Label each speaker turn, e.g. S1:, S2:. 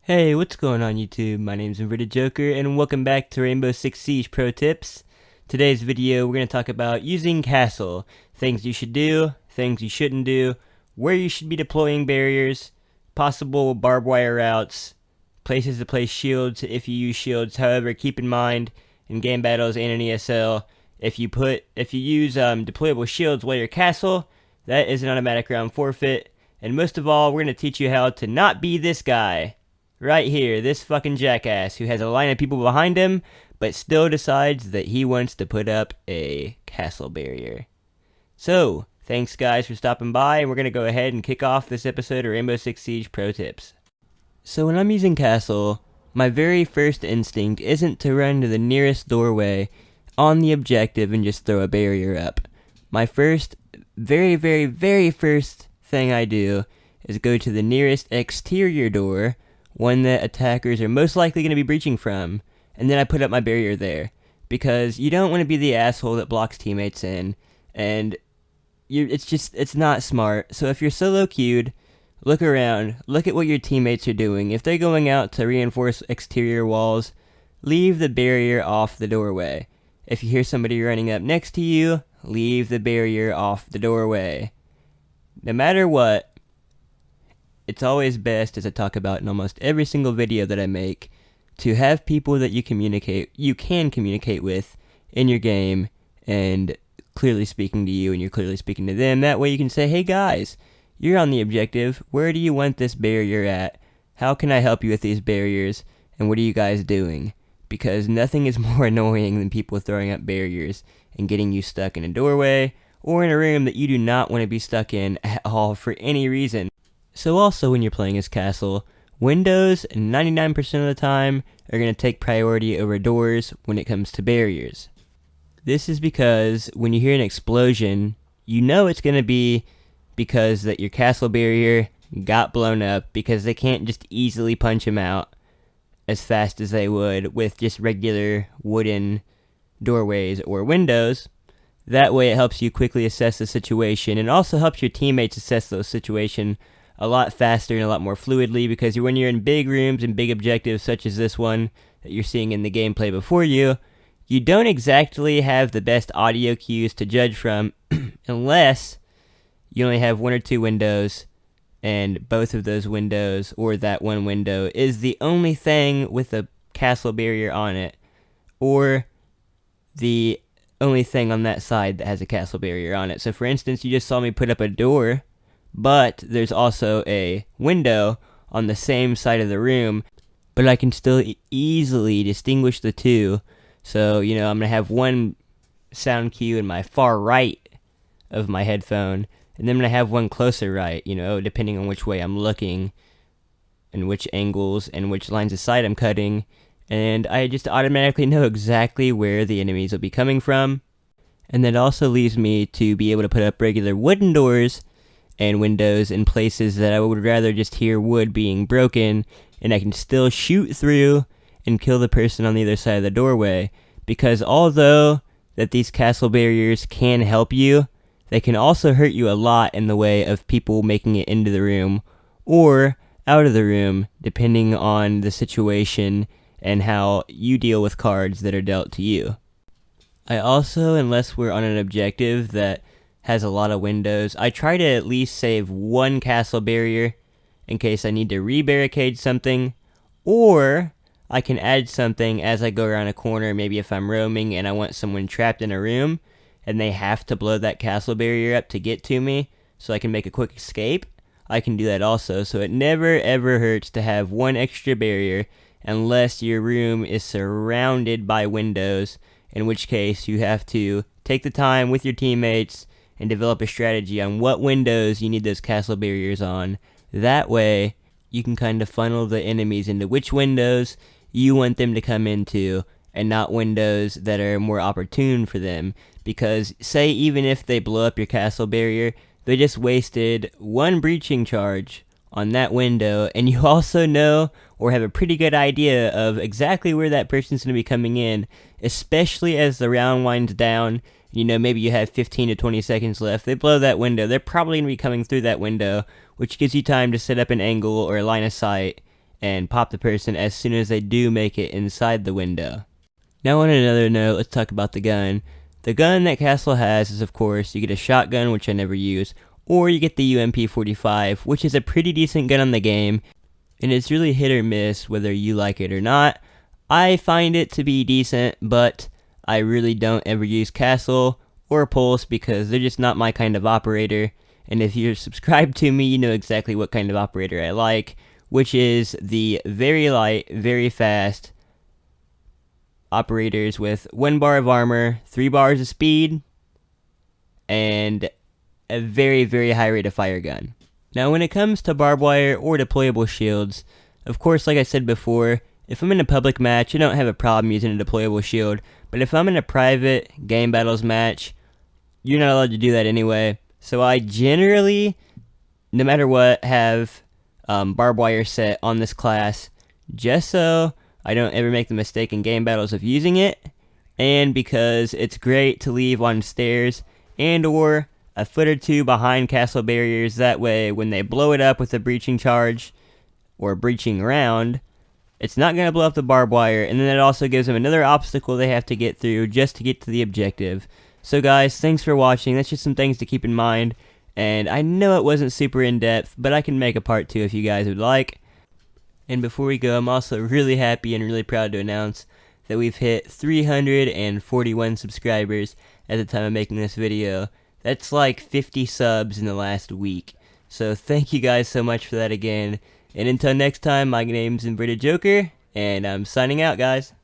S1: Hey, what's going on YouTube? My name's invertedjokerr and welcome back to Rainbow Six Siege Pro Tips. Today's video we're going to talk about using Castle. Things you should do, things you shouldn't do, where you should be deploying barriers, possible barbed wire routes, places to place shields if you use shields. However, keep in mind in game battles and in ESL, if you use deployable shields while you're Castle, that is an automatic round forfeit. And most of all, we're going to teach you how to not be this guy. Right here, this fucking jackass who has a line of people behind him, but still decides that he wants to put up a castle barrier. So, thanks guys for stopping by, and we're going to go ahead and kick off this episode of Rainbow Six Siege Pro Tips. So when I'm using castle, my very first instinct isn't to run to the nearest doorway on the objective and just throw a barrier up. My first, very first thing I do is go to the nearest exterior door, one that attackers are most likely going to be breaching from, and then I put up my barrier there, because you don't want to be the asshole that blocks teammates in, and it's not smart. So if you're solo queued, look around, look at what your teammates are doing. If they're going out to reinforce exterior walls, leave the barrier off the doorway. If you hear somebody running up next to you, leave the barrier off the doorway. No matter what, it's always best, as I talk about in almost every single video that I make, to have people that you can communicate with in your game, and clearly speaking to you and you're clearly speaking to them. That way you can say, hey guys, you're on the objective, where do you want this barrier at? How can I help you with these barriers? And what are you guys doing? Because nothing is more annoying than people throwing up barriers and getting you stuck in a doorway or in a room that you do not want to be stuck in at all for any reason. So also when you're playing as Castle, windows 99% of the time are going to take priority over doors when it comes to barriers. This is because when you hear an explosion, you know it's going to be because that your castle barrier got blown up, because they can't just easily punch him out as fast as they would with just regular wooden doorways or windows. That way it helps you quickly assess the situation, and also helps your teammates assess the situation a lot faster and a lot more fluidly, because when you're in big rooms and big objectives such as this one that you're seeing in the gameplay before you, you don't exactly have the best audio cues to judge from unless you only have one or two windows, and both of those windows, or that one window, is the only thing with a castle barrier on it, or the only thing on that side that has a castle barrier on it. So for instance, you just saw me put up a door, but there's also a window on the same side of the room, but I can still easily distinguish the two. So, I'm going to have one sound cue in my far right of my headphone, and then I'm going to have one closer right, depending on which way I'm looking, and which angles and which lines of sight I'm cutting, and I just automatically know exactly where the enemies will be coming from. And that also leaves me to be able to put up regular wooden doors and windows in places that I would rather just hear wood being broken, and I can still shoot through and kill the person on the other side of the doorway. Because although that these castle barriers can help you, they can also hurt you a lot in the way of people making it into the room or out of the room, depending on the situation and how you deal with cards that are dealt to you. I also, unless we're on an objective that has a lot of windows, I try to at least save one castle barrier in case I need to re-barricade something, or I can add something as I go around a corner. Maybe if I'm roaming and I want someone trapped in a room and they have to blow that castle barrier up to get to me so I can make a quick escape, I can do that also. So it never ever hurts to have one extra barrier unless your room is surrounded by windows, in which case you have to take the time with your teammates and develop a strategy on what windows you need those castle barriers on. That way, you can kind of funnel the enemies into which windows you want them to come into, and not windows that are more opportune for them. Because, say, even if they blow up your castle barrier, they just wasted one breaching charge on that window, and you also know or have a pretty good idea of exactly where that person's going to be coming in, especially as the round winds down. Maybe you have 15 to 20 seconds left. They blow that window. They're probably going to be coming through that window, which gives you time to set up an angle or a line of sight and pop the person as soon as they do make it inside the window. Now on another note, let's talk about the gun. The gun that Castle has is, of course, you get a shotgun, which I never use, or you get the UMP-45, which is a pretty decent gun on the game, and it's really hit or miss whether you like it or not. I find it to be decent, but I really don't ever use Castle or Pulse because they're just not my kind of operator. And if you're subscribed to me, you know exactly what kind of operator I like, which is the very light, very fast operators with 1 bar of armor, 3 bars of speed, and a very, very high rate of fire gun. Now when it comes to barbed wire or deployable shields, of course, like I said before, if I'm in a public match, I don't have a problem using a deployable shield, but if I'm in a private game battles match, you're not allowed to do that anyway. So I generally, no matter what, have barbed wire set on this class, just so I don't ever make the mistake in game battles of using it, and because it's great to leave on stairs and or a foot or two behind castle barriers. That way, when they blow it up with a breaching charge or breaching round, it's not going to blow up the barbed wire, and then it also gives them another obstacle they have to get through just to get to the objective. So guys, thanks for watching. That's just some things to keep in mind, and I know it wasn't super in-depth, but I can make a part 2 if you guys would like. And before we go, I'm also really happy and really proud to announce that we've hit 341 subscribers at the time of making this video. That's like 50 subs in the last week. So thank you guys so much for that again. And until next time, my name's invertedjokerr, and I'm signing out, guys.